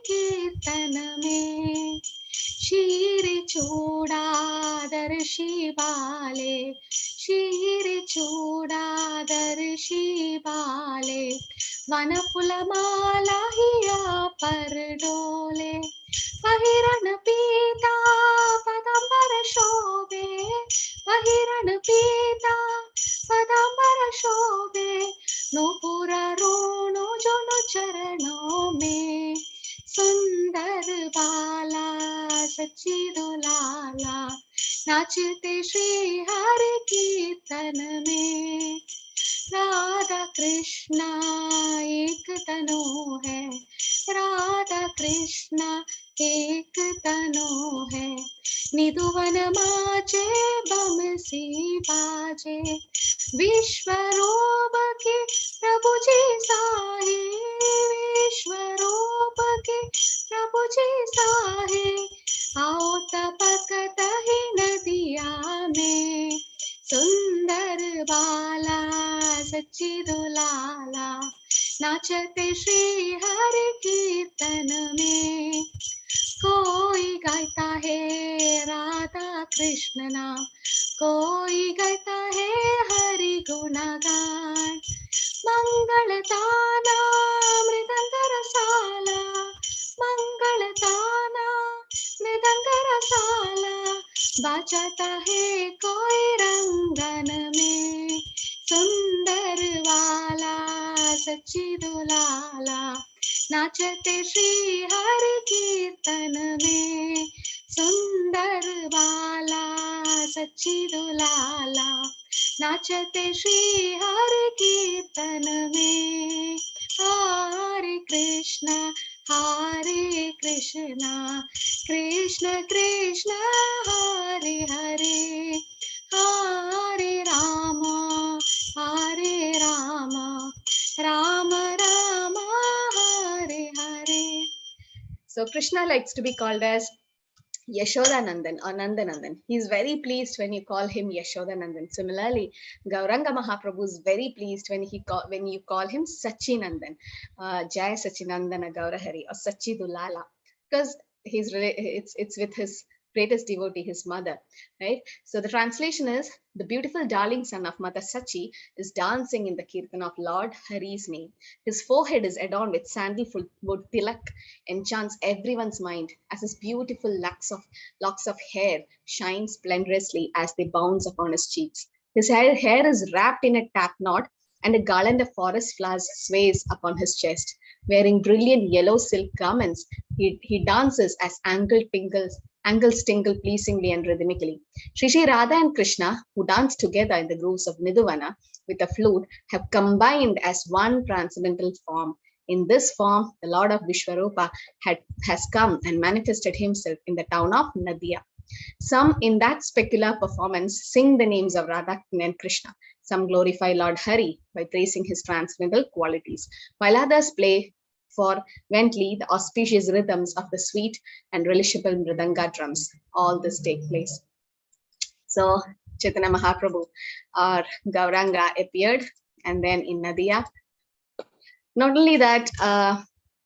कीर्तन में, शीर चूड़ा दर्शी बाले, शीर चूड़ा दर्शी बाले, वन फूल माला हिया पर डोले, पहिरन पीता पदंबर शोभे, पहिरन पीता पदंबर शोभे, नूपुर रोणु जोनु चरणों में, सुंदर बाला सच्ची दुलाला, नाचते श्री हरि कीर्तन में। राधा कृष्णा एक तनु है, राधा कृष्णा एक तनु है, निधुवन माचे बमसी बाजे, विश्वरूप के प्रभु जी साहे, विश्वरूप के प्रभु जी साहे, आओ तपकत ही नदिया में, सुंदर बाला सच्ची दुलाला, नाचते श्री हरि कीर्तन में। कोई गाता है राधा कृष्ण नाम, कोई गाता है हरि गुणगान, मंगलताना मृदंग रसाला, मंगलताना मृदंग रसाला, बजाता है कोई रंगन में, सुंदर वाला सच्ची दुलाला, नाचते श्री हरि कीर्तन में, सुंदर बाला सच्ची दुलाला, नाचते श्री हरि कीर्तन में। हरे कृष्णा कृष्ण कृष्ण हरे हरे, हरे Ram Ram Ram Hare Hare. So Krishna likes to be called as Yashodanandan or Nandanandan. He is very pleased when you call him Yashodanandan. Similarly, Gauranga Mahaprabhu is very pleased when you call him Sachinandan, Jai Sachinandana Gaurahari or Sachidulala, because it's with his greatest devotee, his mother, right? So the translation is, the beautiful darling son of Mother Sachi is dancing in the kirtan of Lord Hari's name. His forehead is adorned with sandalwood tilak, enchants everyone's mind as his beautiful locks of hair shine splendorously as they bounce upon his cheeks. His hair is wrapped in a tap knot, and a garland of forest flowers sways upon his chest. Wearing brilliant yellow silk garments, he dances as angles tingle pleasingly and rhythmically. Shri Radha and Krishna, who dance together in the groves of Niduvana with a flute, have combined as one transcendental form. In this form, the Lord of Vishwarupa has come and manifested himself in the town of Nadia. Some in that specular performance sing the names of Radha and Krishna. Some glorify Lord Hari by praising his transcendental qualities, while others play fervently the auspicious rhythms of the sweet and relishable mridanga drums. All this take place. So Chaitanya Mahaprabhu or Gauranga appeared, and then in Nadia. Not only that,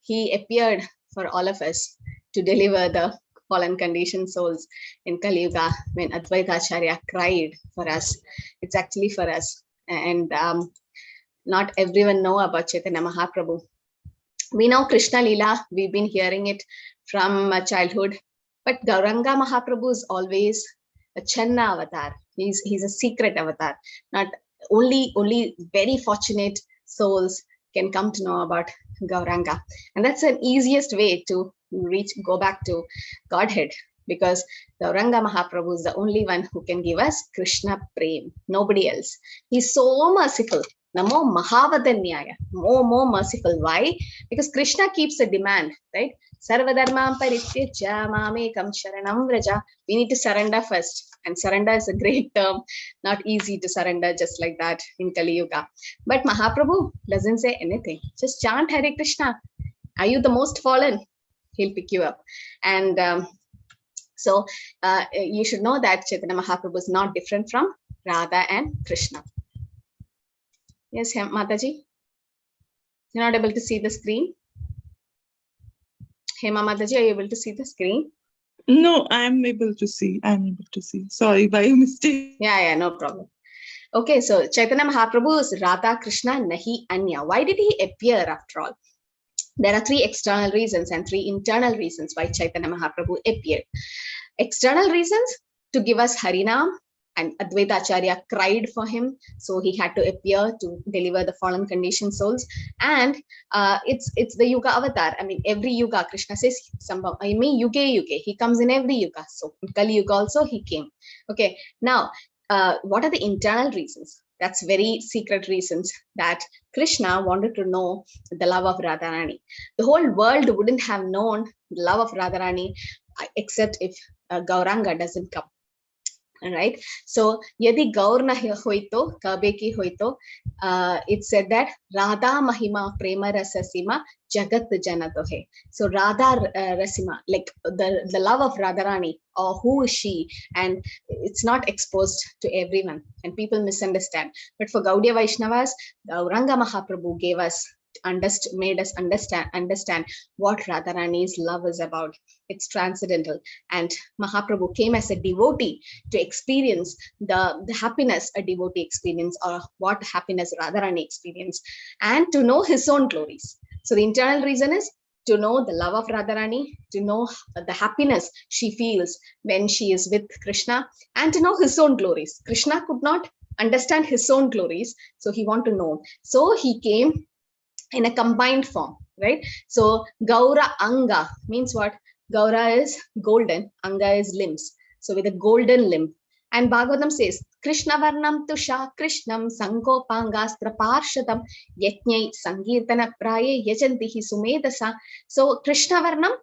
he appeared for all of us to deliver the fallen conditioned souls in Kali Yuga. When Advaita Acharya cried for us, it's actually for us. And not everyone know about Chaitanya Mahaprabhu. We know Krishna Leela, we've been hearing it from childhood, but Gauranga Mahaprabhu is always a Channa avatar. He's a secret avatar. Not only very fortunate souls can come to know about Gauranga. And that's an easiest way to go back to Godhead, because Gauranga Mahaprabhu is the only one who can give us Krishna Prem, nobody else. He's so merciful. Namo Mahavadanyaya, more merciful. Why? Because Krishna keeps a demand, right? Sarvadharmam parityajya mamekam sharanam vraja. We need to surrender first. And surrender is a great term, not easy to surrender just like that in Kali Yuga. But Mahaprabhu doesn't say anything. Just chant Hare Krishna. Are you the most fallen? He'll pick you up. And so you should know that Chaitanya Mahaprabhu is not different from Radha and Krishna. Yes, Mataji? You're not able to see the screen? Hema Mataji, are you able to see the screen? No, I'm able to see. Sorry, by mistake. Yeah, no problem. Okay, so Chaitanya Mahaprabhu is Radha Krishna Nahi Anya. Why did he appear after all? There are 3 external reasons and 3 internal reasons why Chaitanya Mahaprabhu appeared. External reasons, to give us Harinam, and Advaita Acharya cried for him, so he had to appear to deliver the fallen conditioned souls. And it's the Yuga avatar. I mean, every Yuga, Krishna says, I mean, Yuge, he comes in every Yuga. So in Kali Yuga also he came. Okay, now what are the internal reasons? That's very secret reasons that Krishna wanted to know the love of Radharani. The whole world wouldn't have known the love of Radharani except if Gauranga doesn't come. All right. So, yadi Gaurna hoito, kabeki hoito, it said that Radha Mahima Prema Rasasima Jagat Janatohe. So, Radha Rasima, like the love of Radharani, or who is she? And it's not exposed to everyone, and people misunderstand. But for Gaudiya Vaishnavas, Gauranga Mahaprabhu gave us made us understand what Radharani's love is about. It's transcendental, and Mahaprabhu came as a devotee to experience the happiness a devotee experience, or what happiness Radharani experienced, and to know his own glories. So the internal reason is to know the love of Radharani, to know the happiness she feels when she is with Krishna, and to know his own glories. Krishna could not understand his own glories, so he wanted to know. So he came in a combined form, right? So Gaura Anga means what? Gaura is golden, Anga is limbs. So with a golden limb. And Bhagavatam says, Krishna Varnam Tusha Krishnam Sankopangastra Parshadam Yatnyai Sangeerthana Praye Yajantihi Sumedasa. So Krishna Varnam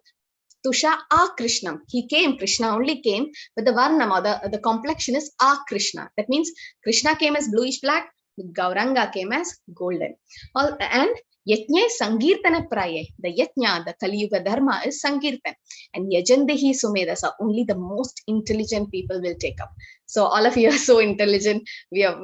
Tusha Krishnam. He came, Krishna only came, but the Varnam or the complexion is Krishna. That means Krishna came as bluish black, Gauranga came as golden. And Yatnya Sangeerthana Praye. The Yatnya, the Kali Yuga Dharma is Sangeerthan. And Yajandehi Sumedasa, only the most intelligent people will take up. So all of you are so intelligent. We are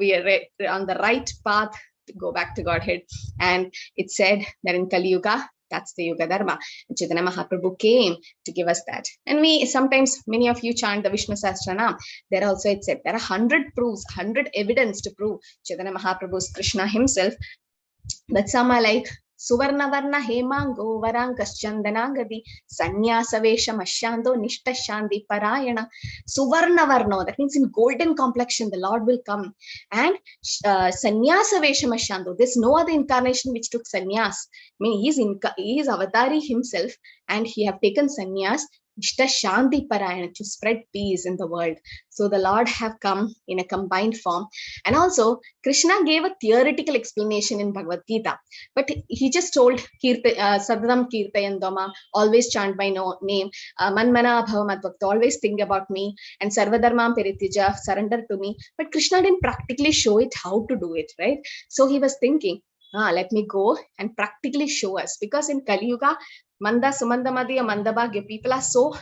on the right path to go back to Godhead. And it said that in Kali Yuga, that's the Yuga Dharma. Chaitanya Mahaprabhu came to give us that. And many of you chant the Vishnu Sahasranam. There also it said there are 100 proofs, 100 evidence to prove Chaitanya Mahaprabhu's Krishna himself. But some are like Suvarna Varna Hemango Varankas Chandanagadi Sanyasa Vesha Mashyando Nishta Shandi Parayana. Suvarna Varno, that means in golden complexion the Lord will come. And Sanyasa Vesha Mashyando, there's no other incarnation which took sannyas. I mean, he is Avatari himself, and he have taken sannyas. Nishta Shanti Parayana, to spread peace in the world. So the Lord have come in a combined form. And also Krishna gave a theoretical explanation in Bhagavad Gita, but he just told Sadram Kirtayandama, always chant by name, Manmana Bhavamadbhakta, always think about me, and Sarvadharmam Peritija, surrender to me. But Krishna didn't practically show it how to do it, right? So he was thinking, let me go and practically show us, because in Kali Yuga, Manda Sumanda Madhya Mandabhagya, people are so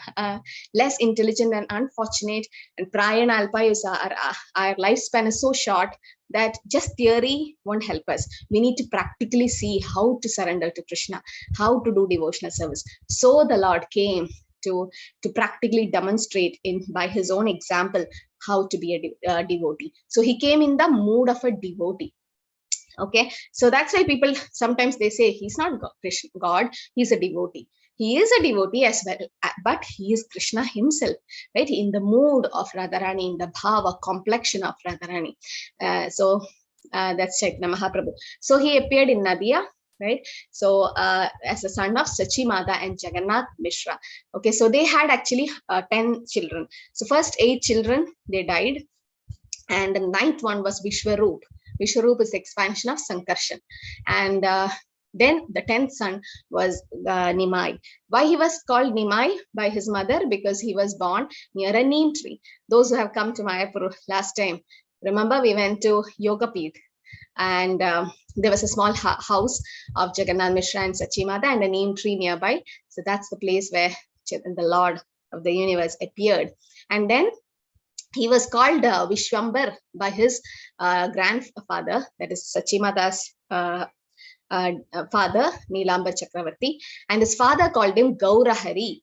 less intelligent and unfortunate, and Prayana Alpayusa, our lifespan is so short that just theory won't help us. We need to practically see how to surrender to Krishna, how to do devotional service. So the Lord came to practically demonstrate by his own example how to be a devotee. So he came in the mood of a devotee. Okay, so that's why people sometimes they say he's not God, he's a devotee. He is a devotee as well, but he is Krishna himself, right? In the mood of Radharani, in the bhava, complexion of Radharani. So that's Chaitanya Mahaprabhu. So he appeared in Nadia, right? So as a son of Sachimada and Jagannath Mishra. Okay, so they had actually 10 children. So first 8 children, they died. And the 9th one was Vishwarup. Vishwarup is the expansion of Sankarshan. And then the 10th son was Nimai. Why he was called Nimai? By his mother, because he was born near a neem tree. Those who have come to Mayapur last time, remember we went to Yogapeeth, and there was a small house of Jagannath Mishra and Sachimada and a neem tree nearby. So that's the place where the Lord of the universe appeared. And then he was called Vishwambar by his grandfather, that is Sachimada's father, Nilamba Chakravarti, and his father called him Gaurahari,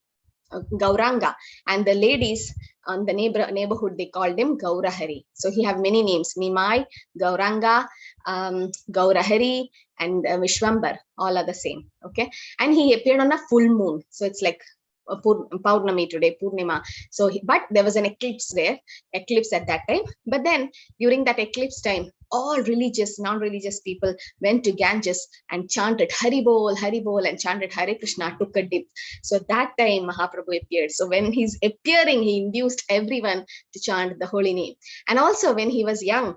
Gauranga, and the ladies on the neighborhood, they called him Gaurahari. So he have many names: Nimai, Gauranga, Gaurahari, and Vishwambar. All are the same. Okay, and he appeared on a full moon, so it's like Purnami today, Purnima. So, but there was an eclipse at that time. But then during that eclipse time, all religious, non-religious people went to Ganges and chanted Haribol, Haribol, and chanted Hare Krishna, took a dip. So that time Mahaprabhu appeared. So when he's appearing, he induced everyone to chant the holy name. And also when he was young,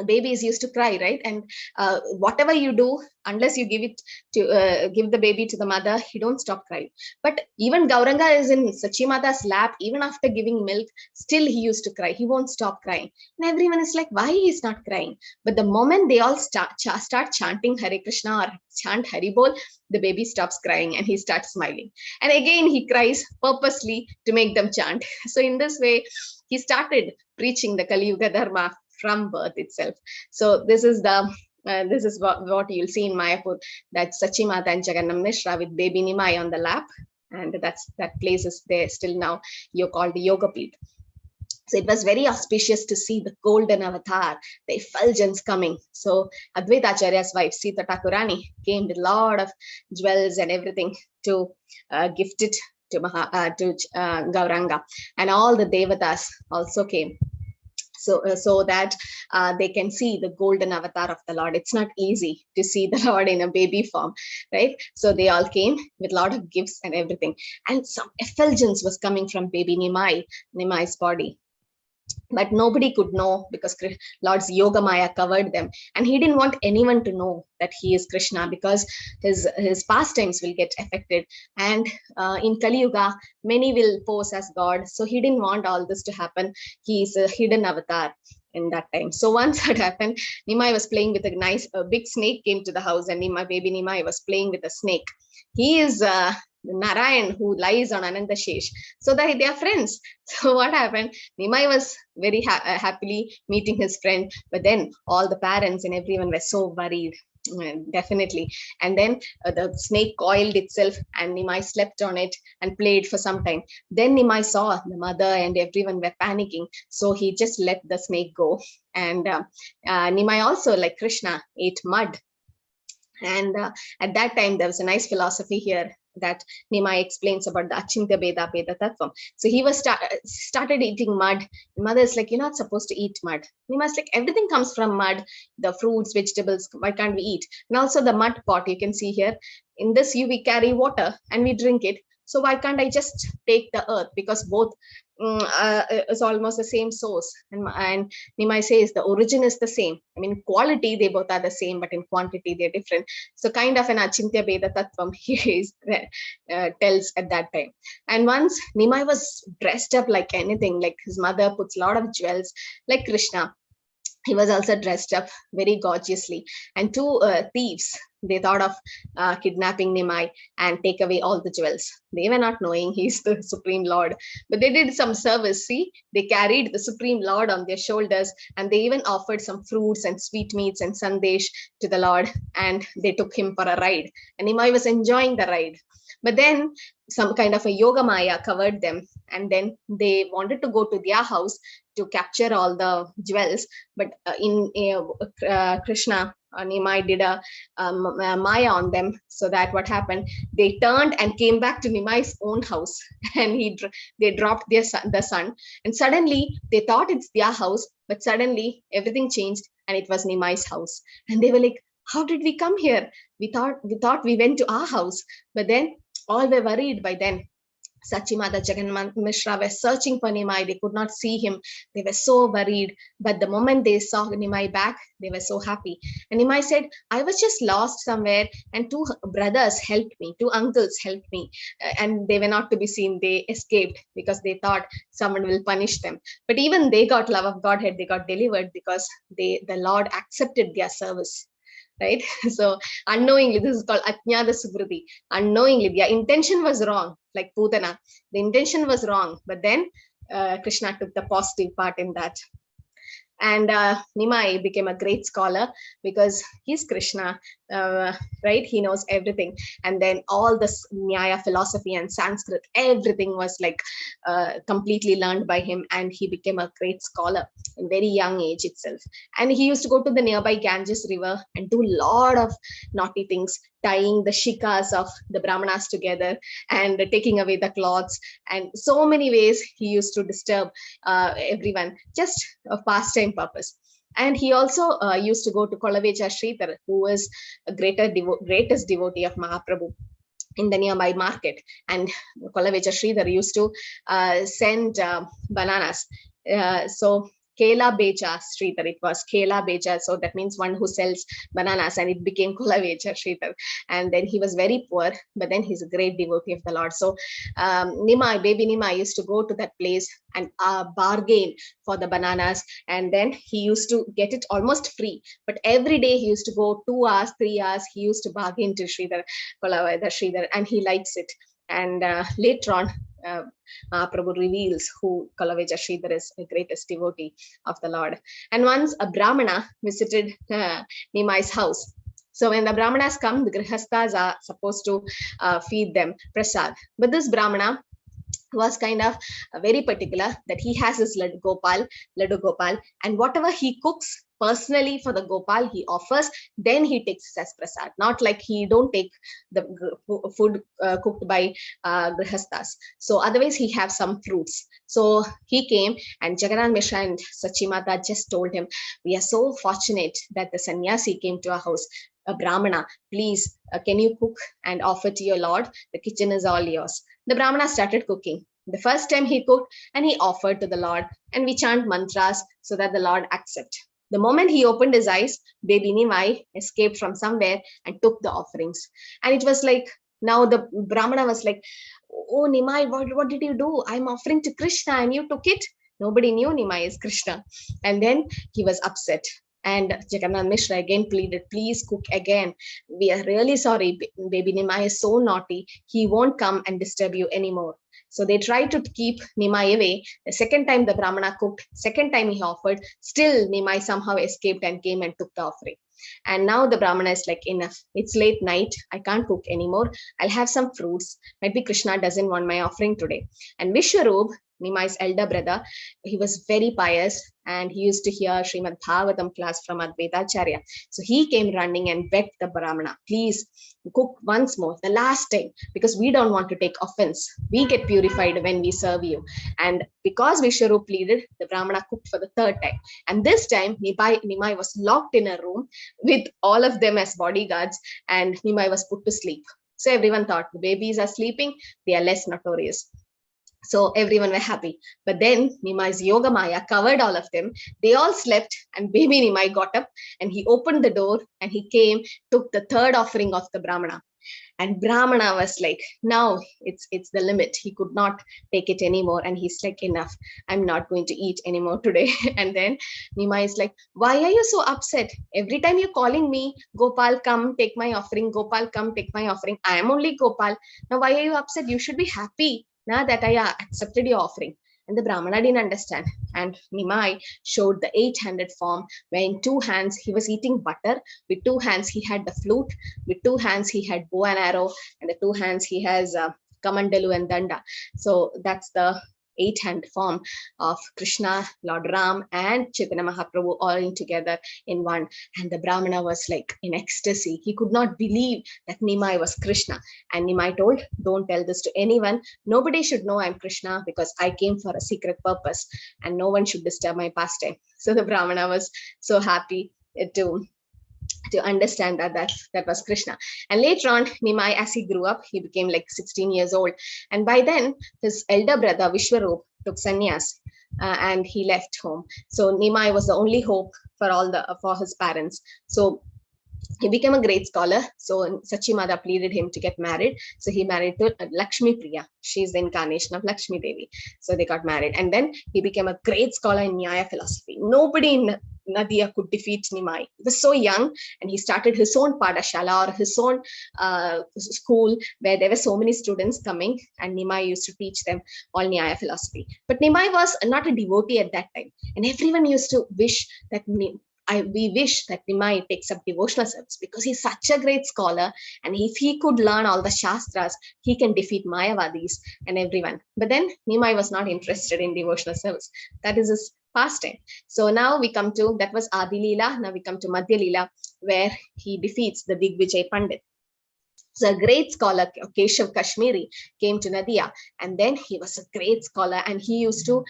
babies used to cry, right? And whatever you do, unless you give the baby to the mother, he don't stop crying. But even Gauranga is in Sachimata's lap, even after giving milk, still he used to cry. He won't stop crying. And everyone is like, why he's not crying? But the moment they all start chanting Hare Krishna or chant Haribol, the baby stops crying and he starts smiling. And again, he cries purposely to make them chant. So in this way, he started preaching the Kali Yuga Dharma from birth itself. So this is what you'll see in Mayapur, that Sachimata and Jagannam Mishra with baby Nimai on the lap, and that place is there still now. You're called the Yoga Peeth. So it was very auspicious to see the golden avatar, the effulgence coming. So Advaita Acharya's wife, Sita Thakurani, came with a lot of jewels and everything to gift it to Gauranga, and all the devatas also came. So that they can see the golden avatar of the Lord. It's not easy to see the Lord in a baby form, right? So they all came with a lot of gifts and everything. And some effulgence was coming from baby Nimai's body. But nobody could know because Lord's Yoga Maya covered them. And he didn't want anyone to know that he is Krishna, because his pastimes will get affected. And in Kali Yuga, many will pose as God. So he didn't want all this to happen. He is a hidden avatar in that time. So once that happened, Nimai was playing with a big snake came to the house, and baby Nimai was playing with a snake. He is Narayan who lies on Ananda Shesh. So they are friends. So what happened? Nimai was very happily meeting his friend, but then all the parents and everyone were so worried. Definitely. And then the snake coiled itself and Nimai slept on it and played for some time. Then Nimai saw the mother and everyone were panicking. So he just let the snake go. And Nimai also, like Krishna, ate mud. And at that time, there was a nice philosophy here that Nimai explains about the Achintya Beda Tattvam. So he was started eating mud. Mother is like, you're not supposed to eat mud. Nimai is like, everything comes from mud, the fruits, vegetables, why can't we eat? And also the mud pot, you can see here. In this, we carry water and we drink it. So why can't I just take the earth? Because both is almost the same source. And Nimai says the origin is the same. I mean, quality, they both are the same, but in quantity, they're different. So kind of an Achintya Beda Tattvam he tells at that time. And once Nimai was dressed up like anything, like his mother puts a lot of jewels, like Krishna. He was also dressed up very gorgeously. And two thieves, they thought of kidnapping Nimai and take away all the jewels. They were not knowing he's the Supreme Lord, but they did some service. See, they carried the Supreme Lord on their shoulders, and they even offered some fruits and sweetmeats and sandesh to the Lord, and they took him for a ride. And Nimai was enjoying the ride. But then some kind of a yoga maya covered them, and then they wanted to go to their house to capture all the jewels. But Krishna, Nimai did a maya on them, so that what happened, they turned and came back to Nimai's own house, and they dropped the sun, and suddenly they thought it's their house, but suddenly everything changed and it was Nimai's house. And they were like, how did we come here? We thought we went to our house. But then all were worried by then. Sachimata, Jagannath Mishra were searching for Nimai. They could not see him. They were so worried. But the moment they saw Nimai back, they were so happy. And Nimai said, I was just lost somewhere, and two brothers helped me, two uncles helped me. And they were not to be seen. They escaped because they thought someone will punish them. But even they got love of Godhead. They got delivered because the Lord accepted their service. Right? So unknowingly, this is called Ajnada Subriti. Unknowingly, their intention was wrong, like Putana. The intention was wrong, but then Krishna took the positive part in that. And Nimai became a great scholar because he's Krishna, right? He knows everything. And then all this Nyaya philosophy and Sanskrit, everything was like completely learned by him. And he became a great scholar in very young age itself. And he used to go to the nearby Ganges river and do a lot of naughty things, tying the shikas of the Brahmanas together and taking away the cloths. And so many ways he used to disturb everyone, just of pastime purpose. And he also used to go to Kolavecha Sridhar, who was a greatest devotee of Mahaprabhu in the nearby market. And Kolavecha Sridhar used to send bananas. So Kela Becha Sridhar, it was Kela Becha. So that means one who sells bananas, and it became Kolavecha Sridhar. And then he was very poor, but then he's a great devotee of the Lord. So Nimai, baby Nimai used to go to that place and bargain for the bananas. And then he used to get it almost free. But every day he used to go 2 hours, 3 hours, he used to bargain to Sridhar, Kolavecha Sridhar, and he likes it. And later on, Prabhu reveals who Kolavecha Sridhar is, the greatest devotee of the Lord. And once a Brahmana visited Nimai's house. So when the Brahmanas come, the Grihasthas are supposed to feed them prasad. But this Brahmana was kind of very particular that he has his Ladu Gopal, and whatever he cooks personally for the Gopal, he offers, then he takes it as prasad. Not like he don't take the food cooked by Grihasthas. So otherwise he have some fruits. So he came, and Jagannath Mishra and Sachimata just told him, we are so fortunate that the sannyasi came to our house, a Brahmana, please, can you cook and offer to your Lord? The kitchen is all yours. The Brahmana started cooking. The first time he cooked and he offered to the Lord, and we chant mantras so that the Lord accept. The moment he opened his eyes, baby Nimai escaped from somewhere and took the offerings. And it was like, now the Brahmana was like, oh Nimai, what did you do? I'm offering to Krishna and you took it. Nobody knew Nimai is Krishna. And then he was upset. And Jagannath Mishra again pleaded, please cook again. We are really sorry. Baby Nimai is so naughty. He won't come and disturb you anymore. So they tried to keep Nimai away. The second time the Brahmana cooked, second time he offered, still Nimai somehow escaped and came and took the offering. And now the Brahmana is like, enough. It's late night. I can't cook anymore. I'll have some fruits. Maybe Krishna doesn't want my offering today. And Vishwarup, Nimai's elder brother, he was very pious, and he used to hear Srimad Bhagavatam class from Advaita Acharya. So he came running and begged the Brahmana, please cook once more, the last time, because we don't want to take offense. We get purified when we serve you. And because Vishwarup pleaded, the Brahmana cooked for the third time. And this time, Nimai was locked in a room with all of them as bodyguards, and Nimai was put to sleep. So everyone thought the babies are sleeping, they are less notorious. So everyone were happy. But then Nimai's Yoga Maya covered all of them. They all slept, and baby Nimai got up and he opened the door and he came, took the third offering of the Brahmana. And Brahmana was like, now it's the limit. He could not take it anymore. And he's like, enough. I'm not going to eat anymore today. And then Nimai is like, why are you so upset? Every time you're calling me, Gopal, come take my offering. Gopal, come take my offering. I am only Gopal. Now, why are you upset? You should be happy now that I accepted your offering. And the Brahmana didn't understand. And Nimai showed the 8-handed form, where in 2 hands he was eating butter, with 2 hands he had the flute, with 2 hands he had bow and arrow, and the 2 hands he has kamandalu and danda. So that's the 8-hand form of Krishna, Lord Ram, and Chaitanya Mahaprabhu all in together in one. And the Brahmana was like in ecstasy. He could not believe that Nimai was Krishna. And Nimai told, don't tell this to anyone. Nobody should know I'm Krishna, because I came for a secret purpose, and no one should disturb my pastime. So the Brahmana was so happy to understand that was Krishna. And later on, Nimai, as he grew up, he became like 16 years old. And by then, his elder brother, Vishwarup, took sannyas and he left home. So Nimai was the only hope for his parents. So he became a great scholar. So Sachimata pleaded him to get married. So he married to Lakshmipriya. She's the incarnation of Lakshmi Devi. So they got married. And then he became a great scholar in Nyaya philosophy. Nobody in Nadia could defeat Nimai. He was so young, and he started his own padashala, or his own school, where there were so many students coming, and Nimai used to teach them all Nyaya philosophy. But Nimai was not a devotee at that time, and everyone used to wish that we wish that Nimai takes up devotional service, because he's such a great scholar, and if he could learn all the shastras, he can defeat Mayavadis and everyone. But then Nimai was not interested in devotional service. That is his pastime. So now we come to, that was Adi Leela. Now we come to Madhya Leela, where he defeats the Digvijay Pandit. So a great scholar, Keshav Kashmiri, came to Nadia, and then he was a great scholar, and he used to,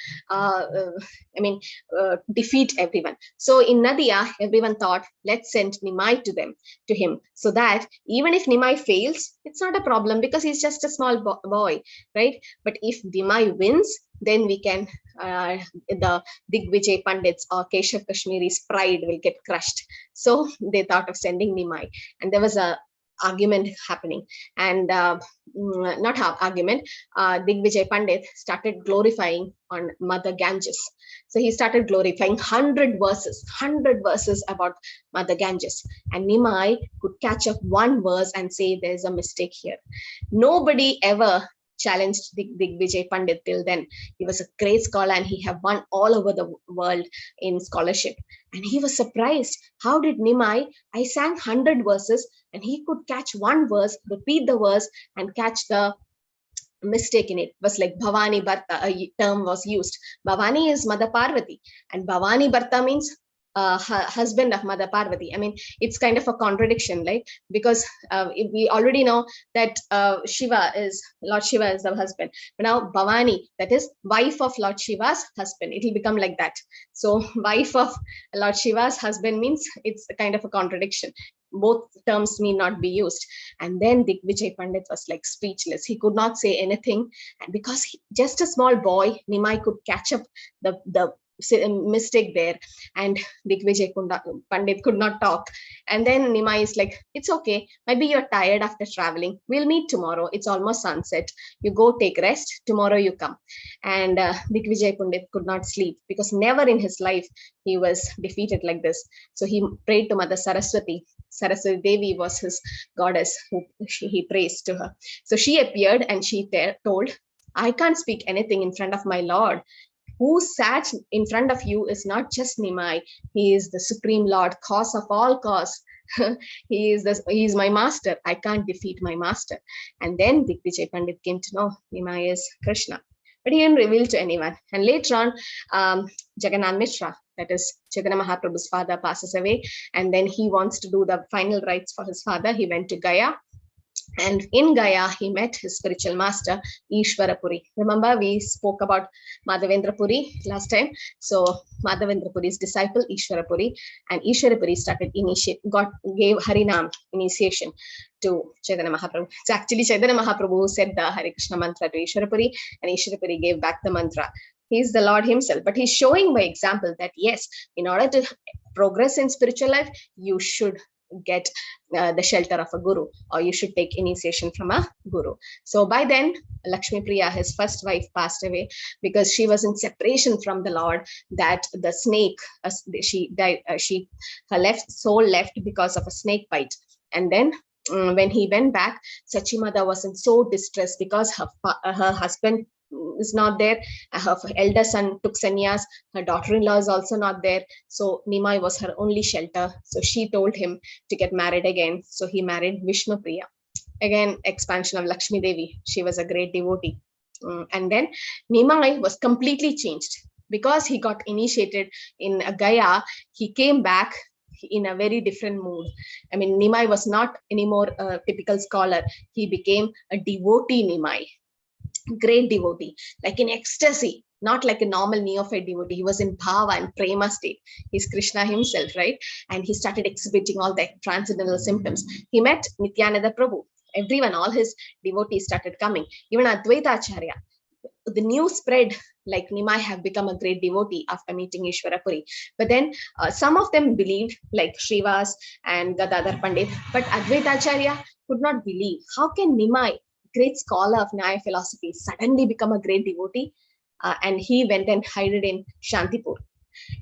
defeat everyone. So in Nadia, everyone thought, let's send Nimai to him, so that even if Nimai fails, it's not a problem, because he's just a small boy, right? But if Nimai wins, then we can, the Digvijay Pandits or Keshav Kashmiri's pride will get crushed. So they thought of sending Nimai, and there was a argument happening, and Digvijay Pandit started glorifying on Mother Ganges. So he started glorifying 100 verses about Mother Ganges, and Nimai could catch up one verse and say there's a mistake here. Nobody ever challenged Digvijay Pandit till then. He was a great scholar, and he had won all over the world in scholarship. And he was surprised. How did Nimai, I sang 100 verses, and he could catch one verse, repeat the verse, and catch the mistake in it. It was like Bhavani Bharta, a term was used. Bhavani is Mother Parvati, and Bhavani Bharta means husband of Mother Parvati. I mean, it's kind of a contradiction, right? Because we already know that Lord Shiva is the husband. But now Bhavani, that is wife of Lord Shiva's husband. It will become like that. So wife of Lord Shiva's husband means it's a kind of a contradiction. Both terms may not be used. And then Digvijay Pandit was like speechless. He could not say anything. And because just a small boy, Nimai could catch up the mistake there, and Digvijay Pandit could not talk. And then Nimai is like, it's okay, maybe you're tired after traveling, we'll meet tomorrow, it's almost sunset, you go take rest, tomorrow you come. And Digvijay Pandit could not sleep, because never in his life he was defeated like this. So he prayed to Mother Saraswati. Saraswati Devi was his goddess, who he praised to her. So she appeared, and she told, I can't speak anything in front of my Lord. Who sat in front of you is not just Nimai. He is the Supreme Lord, cause of all cause. He is my master. I can't defeat my master. And then Digvijay Pandit came to know Nimai is Krishna. But he didn't reveal to anyone. And later on, Jagannath Mishra, that is Chaitanya Mahaprabhu's father, passes away. And then he wants to do the final rites for his father. He went to Gaya. And in Gaya, he met his spiritual master, Isvara Puri. Remember, we spoke about Madhavendra Puri last time. So Madhavendra Puri's disciple, Isvara Puri, and Isvara Puri gave Harinam initiation to Chaitanya Mahaprabhu. It's actually Chaitanya Mahaprabhu who said the Hare Krishna mantra to Isvara Puri, and Isvara Puri gave back the mantra. He's the Lord himself, but he's showing by example that yes, in order to progress in spiritual life, you should get the shelter of a guru, or you should take initiation from a guru. So by then, Vishnupriya, his first wife, passed away because she was in separation from the Lord. That the snake, she died. Her soul left because of a snake bite. And then when he went back, Sachimada was in so distressed because her husband is not there. Her elder son took sannyas. Her daughter-in-law is also not there. So Nimai was her only shelter. So she told him to get married again. So he married Vishnupriya. Again, expansion of Lakshmi Devi. She was a great devotee. And then Nimai was completely changed because he got initiated in Gaya. He came back in a very different mood. I mean, Nimai was not anymore a typical scholar. He became a devotee Nimai. Great devotee, like in ecstasy, not like a normal neophyte devotee. He was in bhava and prema state. He's Krishna himself, right? And he started exhibiting all the transcendental symptoms. He met Nithyananda Prabhu. Everyone, all his devotees started coming. Even Advaita Acharya. The news spread like Nimai have become a great devotee after meeting Isvara Puri. But then some of them believed, like Srivas and Gadadhar Pandit. But Advaita Acharya could not believe. How can Nimai, great scholar of Nyaya philosophy, suddenly become a great devotee? And he went and hid in Shantipur.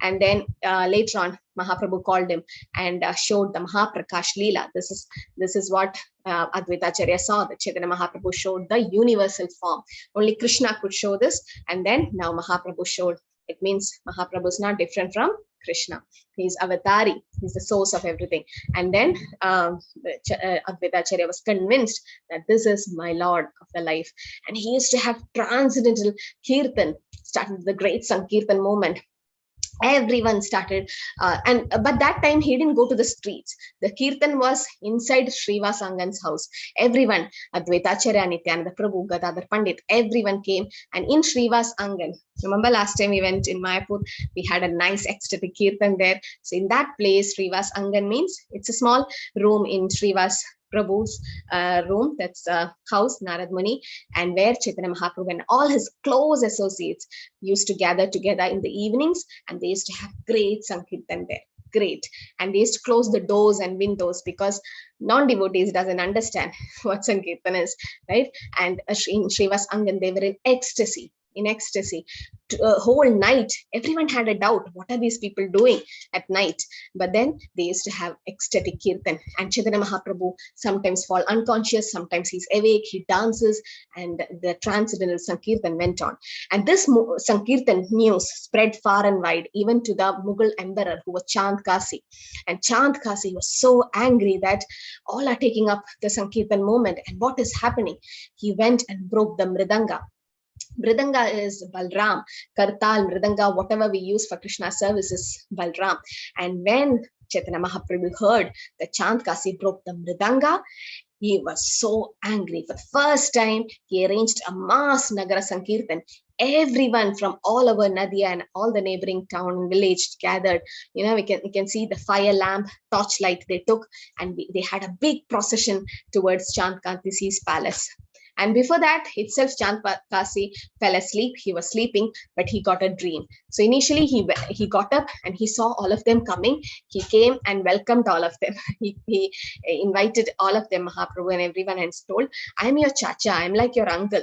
And then later on, Mahaprabhu called him and showed the Mahaprakash leela. This is what Advaita Acharya saw, that Chaitanya Mahaprabhu showed the universal form. Only Krishna could show this, and then now Mahaprabhu showed. It means Mahaprabhu is not different from Krishna. He's avatari. He's the source of everything. And then Advaita Acharya was convinced that this is my Lord of the life. And he used to have transcendental kirtan, started the great sangeerthan movement. Everyone started, but that time he didn't go to the streets. The kirtan was inside Srivas Angan's house. Everyone, Advaita Acharya, Nithyananda, Prabhu, Gadadhar Pandit, everyone came. And in Srivas Angan, remember last time we went in Mayapur, we had a nice ecstatic kirtan there. So in that place, Srivas Angan means it's a small room in Srivas Prabhu's room, that's house, Narad Muni, and where Chaitanya Mahaprabhu and all his close associates used to gather together in the evenings, and they used to have great Sankirtan there. Great. And they used to close the doors and windows because non-devotees doesn't understand what Sankirtan is, right? And in Srivas Angan, they were in ecstasy. Whole night, everyone had a doubt, what are these people doing at night? But then they used to have ecstatic kirtan, and Chaitanya Mahaprabhu sometimes fall unconscious, sometimes he's awake, he dances, and the transcendental sankirtan went on. And this sankirtan news spread far and wide, even to the Mughal emperor, who was Chand Kasi. And Chand Kasi was so angry that all are taking up the sankirtan movement, and what is happening? He went and broke the mridanga. Mridanga is Balram, Kartal, Mridanga, whatever we use for Krishna service is Balram. And when Chaitanya Mahaprabhu heard that Chand Kasi broke the Mridanga, he was so angry. For the first time, he arranged a mass Nagara Sankirtan. Everyone from all over Nadia and all the neighboring town and village gathered. You know, we can see the fire lamp, torchlight they took, and they had a big procession towards Chand Kasi's palace. And before that itself, Chand Kasi fell asleep. He was sleeping, but he got a dream. So initially he got up and he saw all of them coming. He came and welcomed all of them. He invited all of them, Mahaprabhu and everyone, and told, I'm your chacha, I'm like your uncle.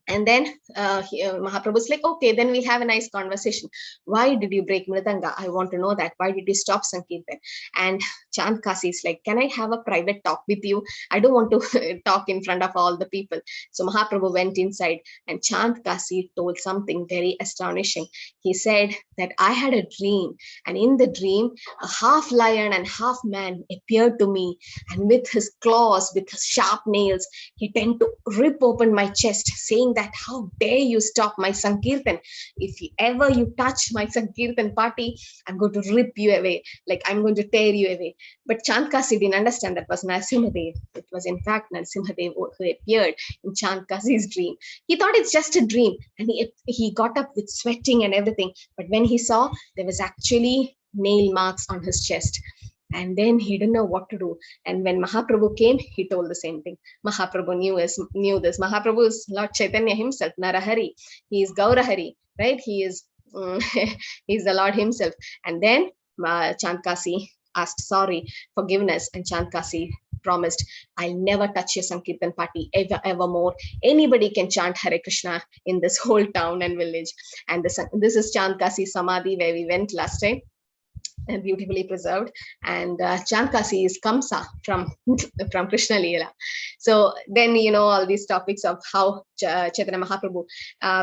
And then Mahaprabhu's like, okay, then we have a nice conversation. Why did you break Mridanga? I want to know that. Why did you stop Sankirtan? And Chand Kasi is like, can I have a private talk with you? I don't want to talk in front of all the people. So Mahaprabhu went inside, and Chand Kasi told something very astonishing. He said that I had a dream, and in the dream, a half lion and half man appeared to me, and with his claws, with his sharp nails, he tended to rip open my chest, saying that how dare you stop my Sankirtan? If ever you touch my Sankirtan party, I'm going to rip you away, like I'm going to tear you away. But Chand Kasi didn't understand that was Narasimhadev. It was in fact Narasimhadev who appeared in Chand Kasi's dream. He thought it's just a dream, and he got up with sweating and everything. But when he saw, there was actually nail marks on his chest. And then he didn't know what to do. And when Mahaprabhu came, he told the same thing. Mahaprabhu knew this. Mahaprabhu is Lord Chaitanya himself, Narahari. He is Gaurahari, right? He is he's the Lord himself. And then Chand Kasi asked forgiveness, and Chand Kasi promised, I'll never touch your Sankirtan party evermore. Anybody can chant Hare Krishna in this whole town and village. And this is Chand Kasi Samadhi, where we went last time, and beautifully preserved. And Chand Kasi is Kamsa from Krishna Leela. So then, all these topics of how Chaitanya Mahaprabhu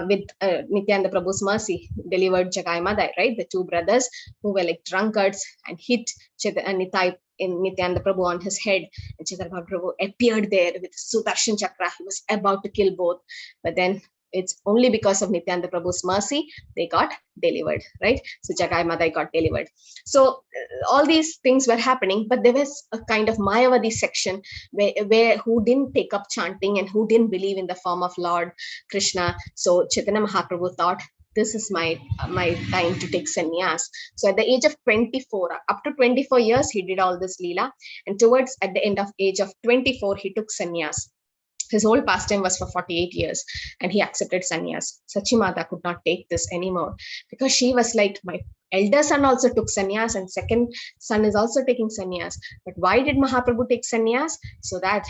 with Nithyananda Prabhu's mercy delivered Jagai Madai, right? The two brothers who were like drunkards and hit Nitai in Nithyananda Prabhu on his head. And Chaitanya Mahaprabhu appeared there with Sudarshan Chakra. He was about to kill both. But then it's only because of Nithyananda Prabhu's mercy they got delivered, right? So Jagai Madai got delivered. So all these things were happening, but there was a kind of Mayavadi section where who didn't take up chanting and who didn't believe in the form of Lord Krishna. So Chaitanya Mahaprabhu thought, this is my time to take sannyas. So at the age of 24, up to 24 years, he did all this leela. And at the end of age of 24, he took sannyas. His whole pastime was for 48 years, and he accepted sannyas. Sachimata could not take this anymore, because she was like, my elder son also took sannyas, and second son is also taking sannyas. But why did Mahaprabhu take sannyas? So that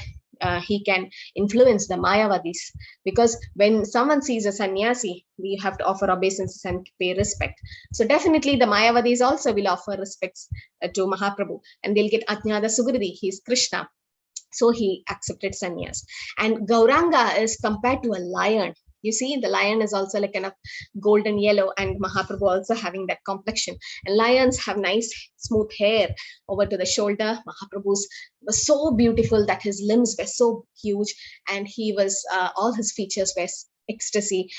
he can influence the Mayavadis, because when someone sees a sannyasi, we have to offer obeisances and pay respect. So definitely the Mayavadis also will offer respects to Mahaprabhu, and they'll get Ajnada Sugridi, he's Krishna. So he accepted sannyas. And Gauranga is compared to a lion. You see, the lion is also like kind of golden yellow, and Mahaprabhu also having that complexion. And lions have nice smooth hair over to the shoulder. Mahaprabhu's was so beautiful that his limbs were so huge, and he was all his features were ecstasy,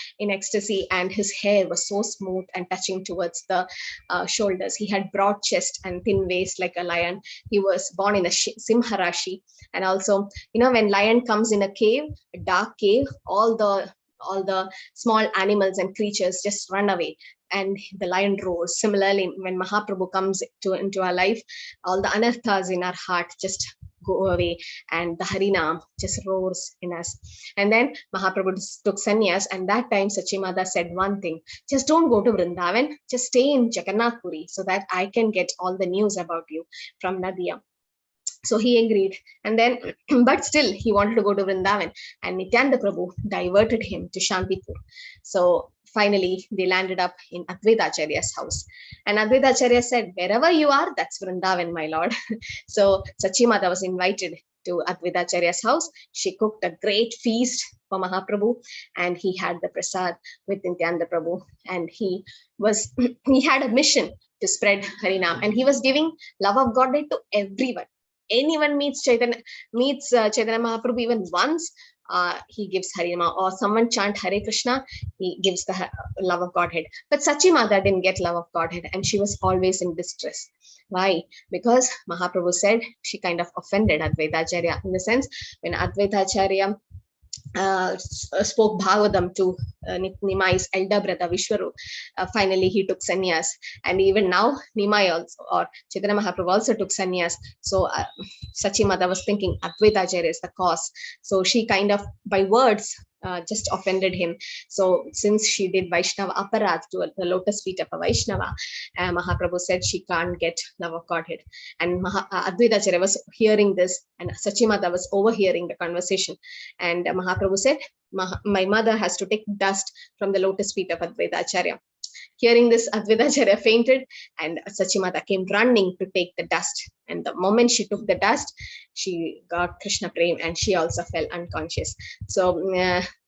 and his hair was so smooth and touching towards the shoulders. He had broad chest and thin waist like a lion. He was born in a Simha Rashi. And also, when lion comes in a cave, a dark cave, all the small animals and creatures just run away, and the lion roars. Similarly, when Mahaprabhu comes into our life, all the anarthas in our heart just go away, and the Harinam just roars in us. And then Mahaprabhu took sannyas, and that time Sachimada said one thing: just don't go to Vrindavan, just stay in Jagannath Puri, so that I can get all the news about you from Nadia. So he agreed, and then, but still he wanted to go to Vrindavan, and Nithyananda Prabhu diverted him to Shantipur. So finally they landed up in Advaita Acharya's house, and Advaita Acharya said, wherever you are, that's Vrindavan, my lord. So Sachimata was invited to Advaita Acharya's house. She cooked a great feast for Mahaprabhu, and he had the prasad with Nithyananda Prabhu, and he had a mission to spread Harinam, and he was giving love of Godhead to everyone. Anyone meets Chaitanya Mahaprabhu even once, he gives Harinama, or someone chant Hare Krishna, he gives the love of Godhead. But Sachimata didn't get love of Godhead, and she was always in distress. Why? Because Mahaprabhu said she kind of offended Advaita Acharya, in the sense when Advaita Acharya spoke Bhagavatam to Nimai's elder brother Vishwaru. Finally, he took sannyas, and even now Nimai also, or Chaitanya Mahaprabhu also took sannyas. So Sachimata was thinking Advaita Acharya is the cause. So she kind of, by words, just offended him. So since she did Vaishnava aparadh to the lotus feet of a Vaishnava, Mahaprabhu said she can't get love of Godhead. And Advaita Acharya was hearing this, and Sachimata was overhearing the conversation. And Mahaprabhu said, my mother has to take dust from the lotus feet of Advaita Acharya. Hearing this, Advaita Acharya fainted, and Sachimata came running to take the dust. And the moment she took the dust, she got Krishna Prem, and she also fell unconscious. So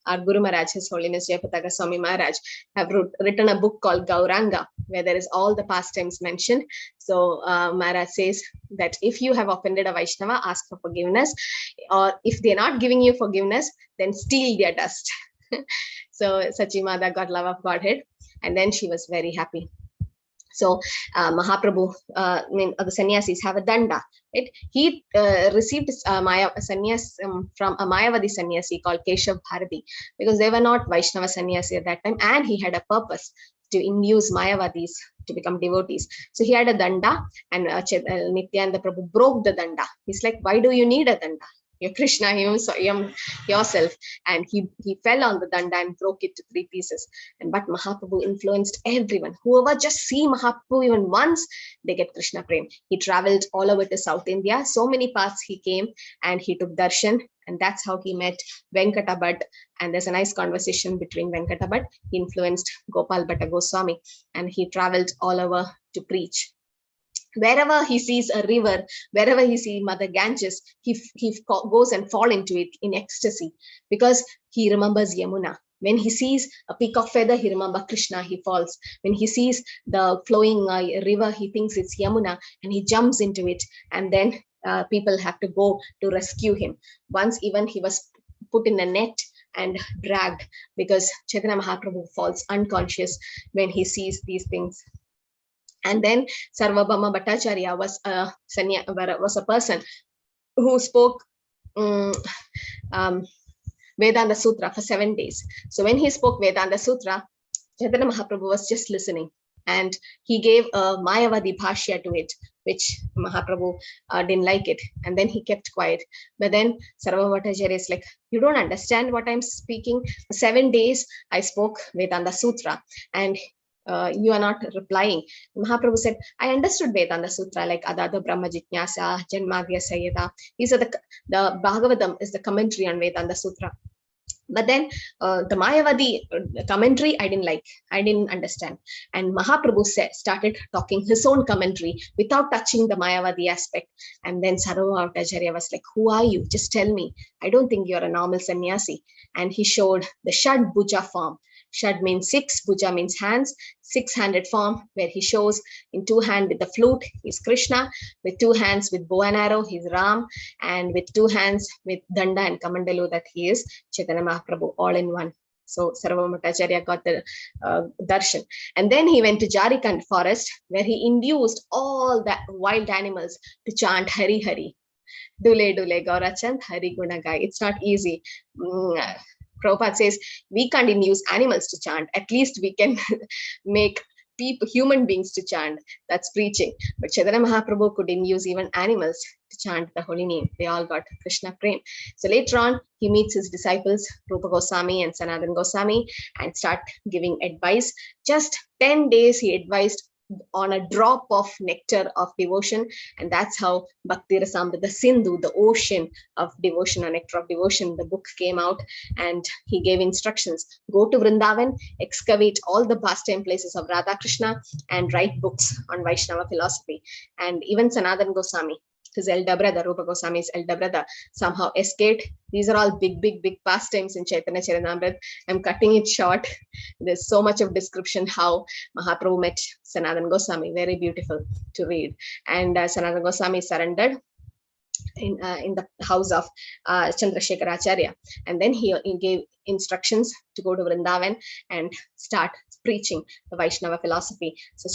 our Guru Maharaj, His Holiness Jayapataka Swami Maharaj, have written a book called Gauranga, where there is all the pastimes mentioned. So Maharaj says that if you have offended a Vaishnava, ask for forgiveness, or if they're not giving you forgiveness, then steal their dust. So Sachimata got love of Godhead, and then she was very happy. So Mahaprabhu, the sannyasis have a danda. Right? He received sannyas from a Mayavadi sannyasi called Keshav Bharati, because they were not Vaishnava sannyasi at that time, and he had a purpose to induce Mayavadis to become devotees. So he had a danda, and Nithyananda Prabhu broke the danda. He's like, why do you need a danda? You're Krishna yourself. And he fell on the danda and broke it to 3 pieces. But Mahaprabhu influenced everyone. Whoever just see Mahaprabhu even once, they get Krishna Prem. He traveled all over to South India. So many paths he came, and he took darshan. And that's how he met Venkata Bhatt. And there's a nice conversation between Venkata Bhatt. He influenced Gopal Bhatta Goswami, and he traveled all over to preach. Wherever he sees a river, wherever he sees Mother Ganges, he goes and falls into it in ecstasy, because he remembers Yamuna. When he sees a peacock feather, he remembers Krishna, he falls. When he sees the flowing river, he thinks it's Yamuna, and he jumps into it. And then people have to go to rescue him. Once even he was put in a net and dragged, because Chaitanya Mahaprabhu falls unconscious when he sees these things. And then Sarvabhauma Bhattacharya was a person who spoke Vedanta Sutra for 7 days. So when he spoke Vedanta Sutra, Chaitanya Mahaprabhu was just listening, and he gave a Mayavadi Bhashya to it, which Mahaprabhu didn't like it, and then he kept quiet. But then Sarvabhauma Bhattacharya is like, you don't understand what I'm speaking. For 7 days I spoke Vedanta Sutra, and you are not replying. Mahaprabhu said, I understood Vedanta Sutra like Adada Brahma Jitnyasa, Janmadhya Sayada. These are the Bhagavatam is the commentary on Vedanta Sutra. But then the Mayavadi commentary, I didn't like. I didn't understand. And Mahaprabhu started talking his own commentary without touching the Mayavadi aspect. And then Sarvabhauma Acharya was like, who are you? Just tell me. I don't think you're a normal sannyasi. And he showed the Shad Bhuja form. Shad means six, Bhuja means hands, six-handed form, where he shows in two hands with the flute, he's Krishna, with two hands with bow and arrow, he's Ram, and with two hands with Danda and Kamandalu, that he is Chaitanya Mahaprabhu, all in one. So Sarvabhauma Acharya got the darshan. And then he went to Jharkhand forest, where he induced all the wild animals to chant Hari Hari. Dule Dule Gaurachand Hari Gunagai. It's not easy. Prabhupada says, we can't induce animals to chant. At least we can make people, human beings to chant. That's preaching. But Chaitanya Mahaprabhu could induce even animals to chant the holy name. They all got Krishna Prem. So later on, he meets his disciples, Roopa Goswami and Sanatan Goswami, and start giving advice. Just 10 days he advised on a drop of nectar of devotion, and that's how Bhakti Rasamrita Sindhu, the ocean of devotion or nectar of devotion, the book came out. And he gave instructions: go to Vrindavan, excavate all the pastime places of Radha Krishna, and write books on Vaishnava philosophy. And even Sanatan Goswami, his elder brother, Roopa Goswami's elder brother, somehow escaped. These are all big pastimes in Chaitanya Charitamrita. I'm cutting it short. There's so much of description how Mahaprabhu met Sanatan Goswami. Very beautiful to read. And Sanatan Goswami surrendered in the house of Chandrasekhar Acharya. And then he gave instructions to go to Vrindavan and start preaching the Vaishnava philosophy. So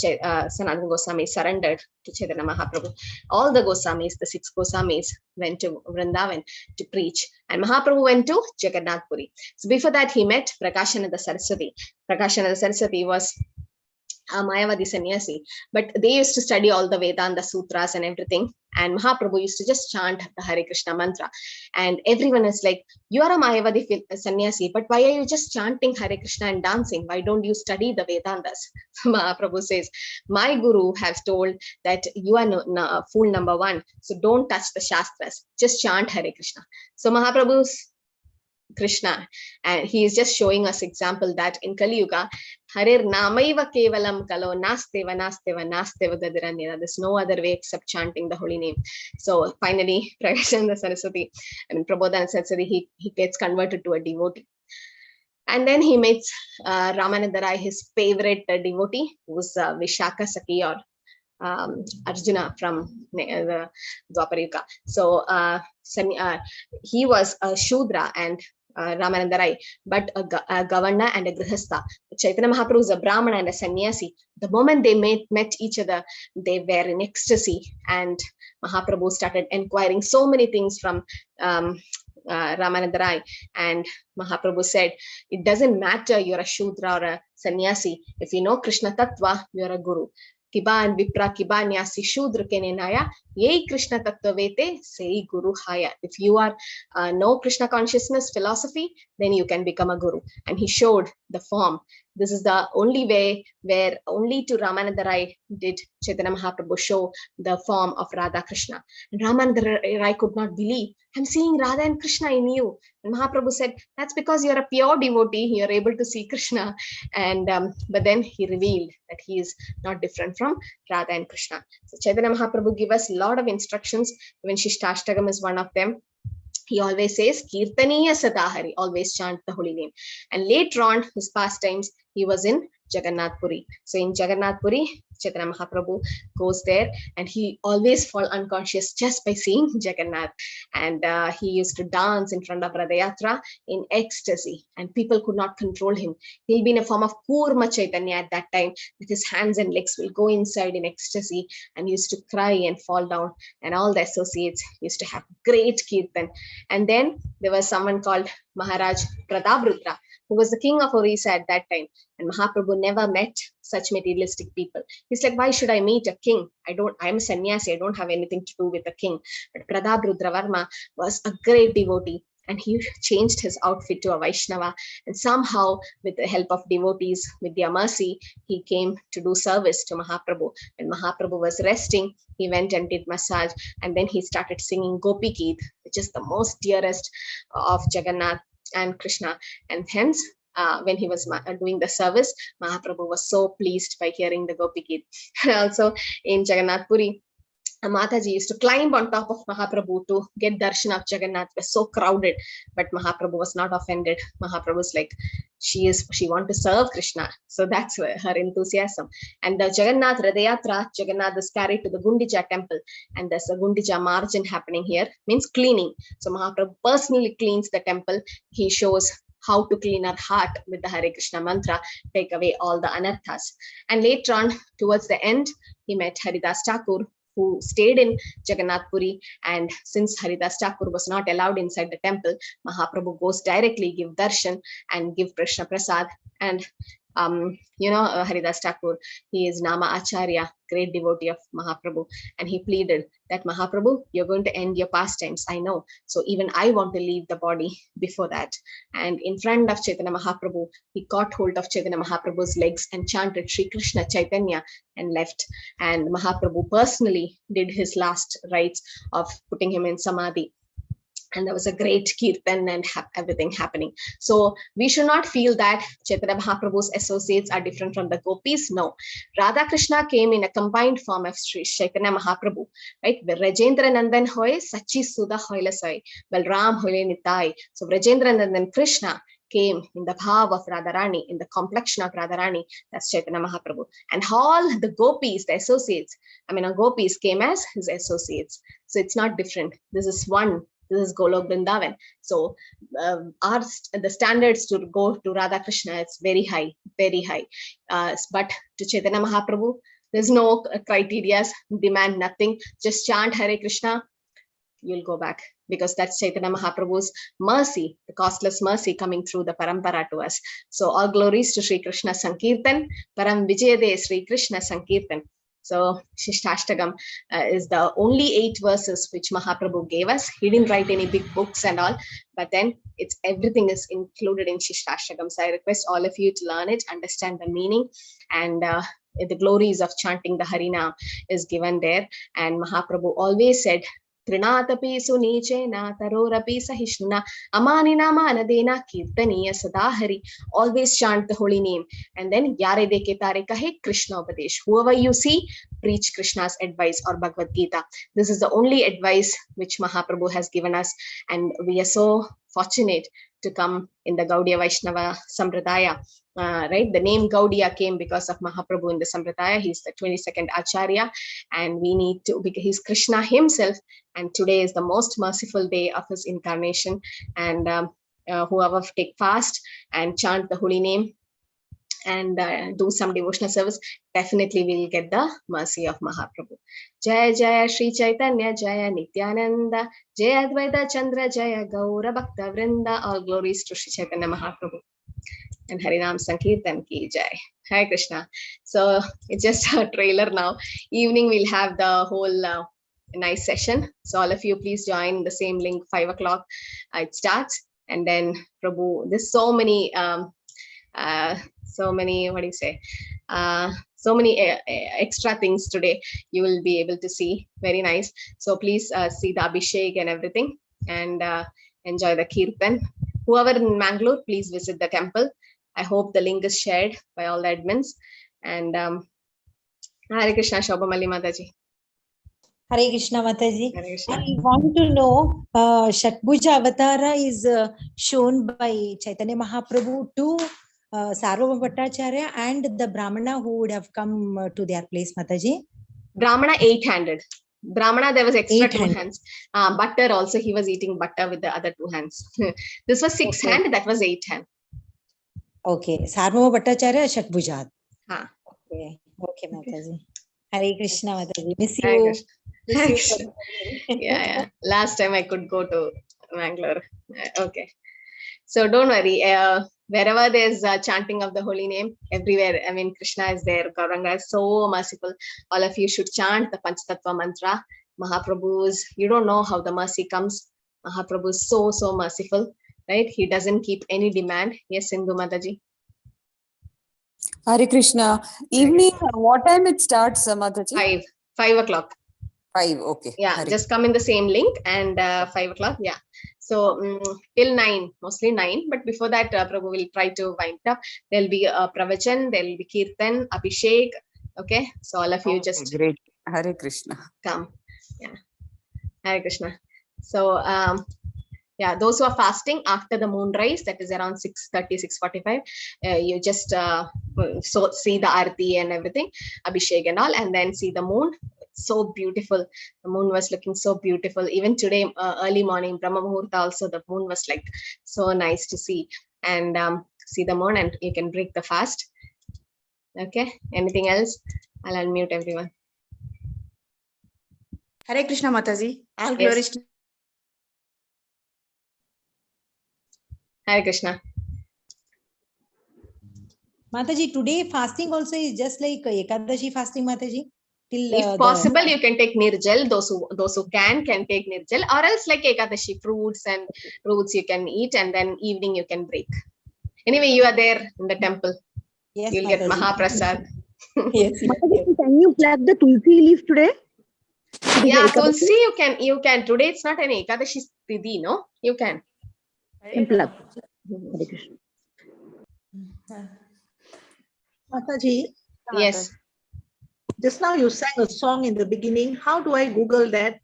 Sanatan Goswami surrendered to Chaitanya Mahaprabhu. All the Goswamis, the 6 Goswamis, went to Vrindavan to preach. And Mahaprabhu went to Jagannath Puri. So before that, he met Prakashananda Saraswati. Prakashananda Saraswati was a Mayavadi sannyasi, but they used to study all the Vedanta sutras and everything. And Mahaprabhu used to just chant the Hare Krishna mantra. And everyone is like, you are a Mayavadi sannyasi, but why are you just chanting Hare Krishna and dancing? Why don't you study the Vedantas? So Mahaprabhu says, my guru has told that you are fool number 1. So don't touch the Shastras. Just chant Hare Krishna. So Mahaprabhu's Krishna, and he is just showing us example that in Kali Yuga, Harer Namaiva Kevalam Kalo Nasteva Nasteva Nasteva Gadiranyana. There's no other way except chanting the holy name. So finally, Prakashananda Saraswati and Prabodhana Saraswati, he gets converted to a devotee. And then he meets Ramananda Rai, his favorite devotee, who's Vishaka Saki, or Arjuna from the Dwapara Yuga. So he was a Shudra and Ramananda Rai, but a Governor and a Grihastha. Chaitanya Mahaprabhu is a Brahmana and a sannyasi. The moment they met each other, they were in ecstasy, and Mahaprabhu started inquiring so many things from Ramananda Rai. And Mahaprabhu said, it doesn't matter you're a Shudra or a sannyasi. If you know Krishna Tattva, you're a guru. Kiban Vipra Kibanyasi Shudra Kenenaya, Yei Krishna Tattvavete, Sei Guru Haya. If you are know Krishna consciousness philosophy, then you can become a guru. And he showed the form. This is the only way where only to Ramananda Rai did Chaitanya Mahaprabhu show the form of Radha Krishna. And Ramananda Rai could not believe, I'm seeing Radha and Krishna in you. And Mahaprabhu said, that's because you're a pure devotee, you're able to see Krishna. And but then he revealed that he is not different from Radha and Krishna. So Chaitanya Mahaprabhu gave us a lot of instructions. Even Shishtashtagam is one of them. He always says, Kirtaniya Sadahari, always chant the holy name. And later on, his pastimes, he was in Jagannath Puri. So in Jagannath Puri, Chaitanya Mahaprabhu goes there, and he always fall unconscious just by seeing Jagannath. And he used to dance in front of Radha Yatra in ecstasy, and people could not control him. He'll be in a form of Kurma Chaitanya at that time, with his hands and legs will go inside in ecstasy, and he used to cry and fall down. And all the associates used to have great kirtan. And then there was someone called Maharaj Prataprudra, who was the king of Orissa at that time. And Mahaprabhu never met such materialistic people. He's like, why should I meet a king? I'm a sannyasi, I don't have anything to do with a king. But Prataprudra Varma was a great devotee. and he changed his outfit to a Vaishnava, and somehow with the help of devotees, with their mercy, he came to do service to Mahaprabhu. When Mahaprabhu was resting, he went and did massage, and then he started singing Gopi Geet, which is the most dearest of Jagannath and Krishna. And hence, when he was doing the service, Mahaprabhu was so pleased by hearing the Gopi Geet. And also in Jagannath Puri, Mataji used to climb on top of Mahaprabhu to get darshan of Jagannath. It was so crowded, but Mahaprabhu was not offended. Mahaprabhu was like, she wants to serve Krishna. So that's her enthusiasm. And the Jagannath Radayatra, Jagannath is carried to the Gundicha temple. And there's a Gundicha margin happening here, means cleaning. So Mahaprabhu personally cleans the temple. He shows how to clean our heart with the Hare Krishna mantra, take away all the anarthas. And later on, towards the end, he met Haridas Thakur, who stayed in Jagannath Puri. And since Haridas Thakur was not allowed inside the temple, Mahaprabhu goes directly, give darshan and give Krishna Prasad. And Haridas Thakur, he is Nama Acharya, great devotee of Mahaprabhu. And he pleaded that, Mahaprabhu, you're going to end your pastimes, I know. So even I want to leave the body before that. And in front of Chaitanya Mahaprabhu, he caught hold of Chaitanya Mahaprabhu's legs and chanted Sri Krishna Chaitanya and left. And Mahaprabhu personally did his last rites of putting him in Samadhi. And there was a great kirtan and everything happening. So we should not feel that Chaitanya Mahaprabhu's associates are different from the gopis. No. Radha Krishna came in a combined form of Sri Chaitanya Mahaprabhu, right? Vrajendra Nandan hoy, Sachi Sudha hoyle soy, Balram hoyle nitai. So Vrajendra Nandan Krishna came in the bhav of Radharani, in the complexion of Radharani. That's Chaitanya Mahaprabhu. And all the gopis, the associates, gopis came as his associates. So it's not different. This is one. This is Golok Vrindavan. So the standards to go to Radha Krishna, it's very high, very high. But to Chaitanya Mahaprabhu, there's no criteria, demand nothing. Just chant Hare Krishna, you'll go back. Because that's Chaitanya Mahaprabhu's mercy, the costless mercy coming through the parampara to us. So all glories to Sri Krishna Sankeerthan, Param Vijay Sri Krishna Sankeerthan. So Shishtashtakam is the only 8 verses which Mahaprabhu gave us. He didn't write any big books and all, but then everything is included in Shishtashtakam. So I request all of you to learn it, understand the meaning, and the glories of chanting the Harinam is given there. And Mahaprabhu always said, Trinatapi sunichena tarorapi sahishnuna amanina manadena kirtaniya sadahari. Always chant the holy name. And then yare deke tare kahe Krishna upadesh. Whoever you see, preach Krishna's advice or Bhagavad Gita. This is the only advice which Mahaprabhu has given us. And we are so fortunate to come in the Gaudiya Vaishnava Sampradaya. Right, the name Gaudiya came because of Mahaprabhu in the Sampradaya. He's the 22nd Acharya, and we need to, because he's Krishna himself, and today is the most merciful day of his incarnation. And whoever take fast and chant the holy name and do some devotional service, definitely will get the mercy of Mahaprabhu. Jaya Jaya Sri Chaitanya, Jaya Nithyananda, Jaya Advaita Acharya, Jaya Gaura Bhakta Vrinda. All glories to Sri Chaitanya Mahaprabhu. And Harinam Sankirtan ki jai. Hare Krishna. So it's just a trailer now. Evening we'll have the whole nice session. So all of you please join the same link, 5 o'clock. It starts. And then Prabhu, there's so many, what do you say? So many extra things today you will be able to see. Very nice. So please see the Abhishek and everything, and enjoy the Kirtan. Whoever in Mangalore, please visit the temple. I hope the link is shared by all the admins. And Hare Krishna, Shobha Malli Mataji. Hare Krishna Mataji. Hare Krishna. I want to know, Shatbhuja Avatara is shown by Chaitanya Mahaprabhu to Sarvabhauma Bhattacharya and the Brahmana who would have come to their place, Mataji. Brahmana 8-handed. Brahmana, there was extra 2 hands. Butter also, he was eating butter with the other 2 hands. This was 6 hand, that was 8 hand. Okay, Sarvabhauma Bhattacharya, Shatbhuja. Okay, Mataji. Hare Krishna Mataji. Miss Hare you. Krishna. Miss you. Yeah. Last time I could go to Mangalore. Okay. So don't worry. Wherever there's chanting of the holy name, everywhere, Krishna is there. Gauranga is so merciful. All of you should chant the Panchatattva mantra. Mahaprabhu's, you don't know how the mercy comes. Mahaprabhu is so merciful, right? He doesn't keep any demand. Yes, Sindhu Mataji. Hare Krishna. Evening, what time it starts, Mataji? 5 o'clock. 5, okay. Yeah, Hare. just come in the same link and 5 o'clock. Yeah. So till 9, mostly 9. But before that, Prabhu will try to wind up. There'll be a pravachan, there'll be kirtan, abhishek. Okay. So all of you just Great. Hare Krishna. come. Yeah. Hare Krishna. So yeah, those who are fasting after the moon rise, that is around 6:30, 6:45, you just so see the arti and everything, abhishek and all, and then see the moon. So beautiful. The moon was looking so beautiful. Even today, early morning, Brahma Muhurta also, the moon was like so nice to see. And see the moon and you can break the fast. Okay. Anything else? I'll unmute everyone. Hare Krishna Mataji. All Yes. glories to Hare Krishna. Mataji, today fasting also is just like Ekadashi fasting, Mataji. Till If possible, you can take nirjal. Those who can take nirjal, or else like Ekadashi, fruits and roots you can eat, and then evening you can break. Anyway, you are there in the temple. Yes, You'll get Mataji. Mahaprasad. Yes, yes, yes. Can you pluck the tulsi leaf today? Yeah, Tulsi, you can. Today it's not an Ekadashi Tidhi, no? You can. Can pluck. Hare Krishna. Mataji. Yes. Just now you sang a song in the beginning. How do I Google that?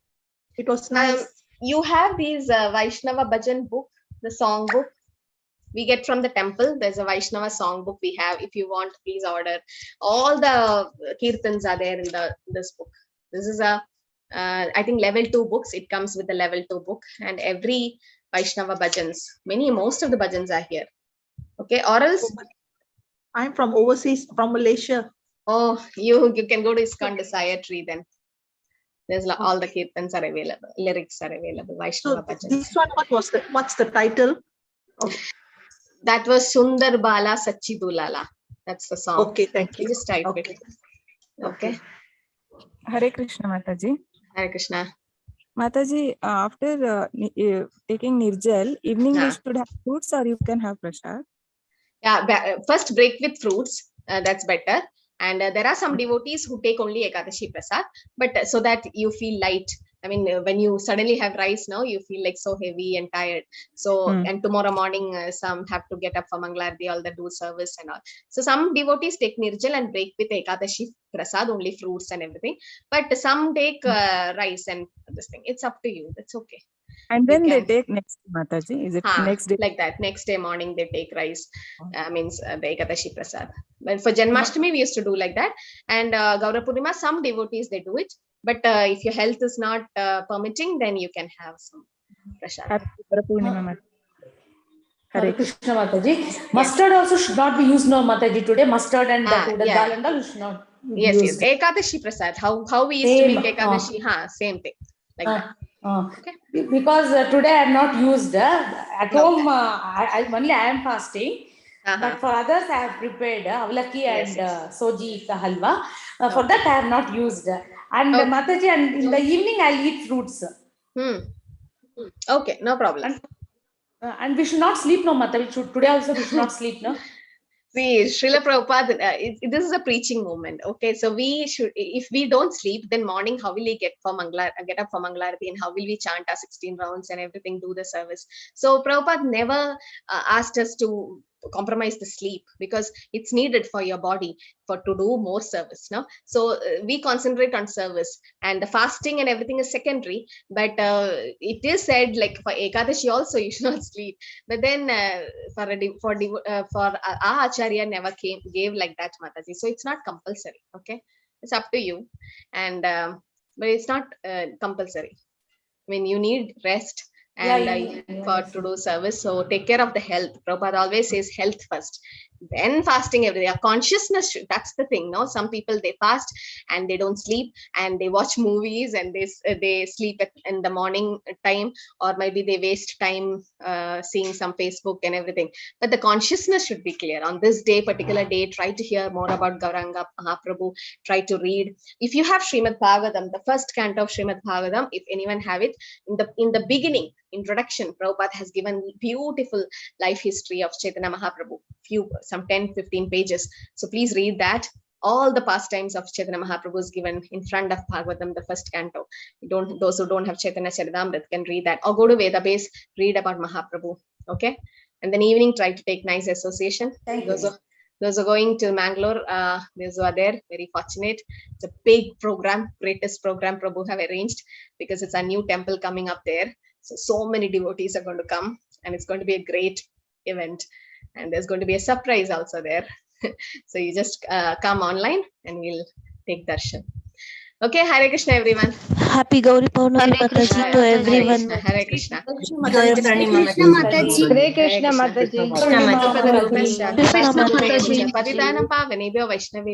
It was nice. You have these Vaishnava Bhajan book, the song book. We get from the temple. There's a Vaishnava song book we have. If you want, please order. All the kirtans are there in this book. This is a, I think level 2 books. It comes with the level 2 book, and every Vaishnava bhajans, most of the bhajans are here. Okay, or else, I'm from overseas, from Malaysia. oh, you can go to ISKCON Desire Tree then. There's all the kirtans are available, lyrics are available, Vaishnava So bhajans. this one, what's the title? That was Sundar Bala Sachidulala. That's the song. Okay, thank you. You just type Okay. it. Okay. Hare Krishna Mataji. Hare Krishna. Mataji, after taking Nirjal, evening Yeah. we should have fruits or you can have prasad. Yeah, first break with fruits. That's better. And there are some devotees who take only Ekadashi Prasad, but so that you feel light. I mean, when you suddenly have rice now, you feel like so heavy and tired. So, and tomorrow morning, some have to get up for Mangalarti, all the do service and all. So some devotees take Nirjal and break with Ekadashi Prasad, only fruits and everything. But some take rice and this thing. It's up to you. That's okay. And then they can. take next Mataji. Is it next day? Like that. Next day morning, they take rice, means the Ekadashi Prasad. But for Janmashtami, we used to do like that. And Gaura Purnima, some devotees, they do it. But if your health is not permitting, then you can have some prasad. Happy Isvara Purnima, Mataji. Hare Krishna Mataji. Mustard also should not be used, no, Mataji. Today mustard and that dal and all should not be used. Yes. Ekadashi Prasad. How we used to make Ekadashi. Same thing. Like that. Okay. Because today I have not used. At home, only I am fasting. But for others, I have prepared avalaki and soji ka halwa. For that, I have not used. And Mataji, and in the evening, I'll eat fruits. Okay, no problem. And we should not sleep, no, Mataji. Today also, we should not sleep, no? See, Srila Prabhupada, this is a preaching moment. Okay, so we should, if we don't sleep, then morning, how will we get up for Mangalarati, and how will we chant our 16 rounds and everything, do the service? So Prabhupada never asked us to compromise the sleep, because it's needed for your body to do more service. No, so we concentrate on service, and the fasting and everything is secondary. But it is said, like for Ekadashi also, you should not sleep. But then for our Acharya never gave like that, Mataji. So it's not compulsory. Okay, it's up to you, and but it's not compulsory. I mean, you need rest and to do service. So take care of the health. Prabhupada always says health first. then fasting every day. Our consciousness should, that's the thing. No, some people, they fast and they don't sleep and they watch movies and they sleep in the morning time, or maybe they waste time seeing some Facebook and everything. But the consciousness should be clear. On this day, particular day, try to hear more about Gauranga Mahaprabhu. Try to read. If you have Srimad Bhagavatam, the first canto of Srimad Bhagavatam, if anyone have it, in the beginning introduction, Prabhupada has given beautiful life history of Chaitanya Mahaprabhu, some 10-15 pages. So please read that. All the pastimes of Chaitanya Mahaprabhu is given in front of Bhagavatam, the first canto. Those who don't have Chaitanya Charitamrita can read that, or go to Vedabase, read about Mahaprabhu. Okay, and then evening try to take nice association. Those are going to Mangalore, those who are there, very fortunate. It's a big program, greatest program Prabhu have arranged, because it's a new temple coming up there. So many devotees are going to come, and it's going to be a great event. And there's going to be a surprise also there. So you just come online and we'll take darshan. Okay, Hare Krishna everyone. Happy Gauri Paurnami Mataji to everyone. Hare Krishna. Hare Krishna Mataji. Hare Krishna Mataji. Patitanam Pavanebhyo Vaishnavi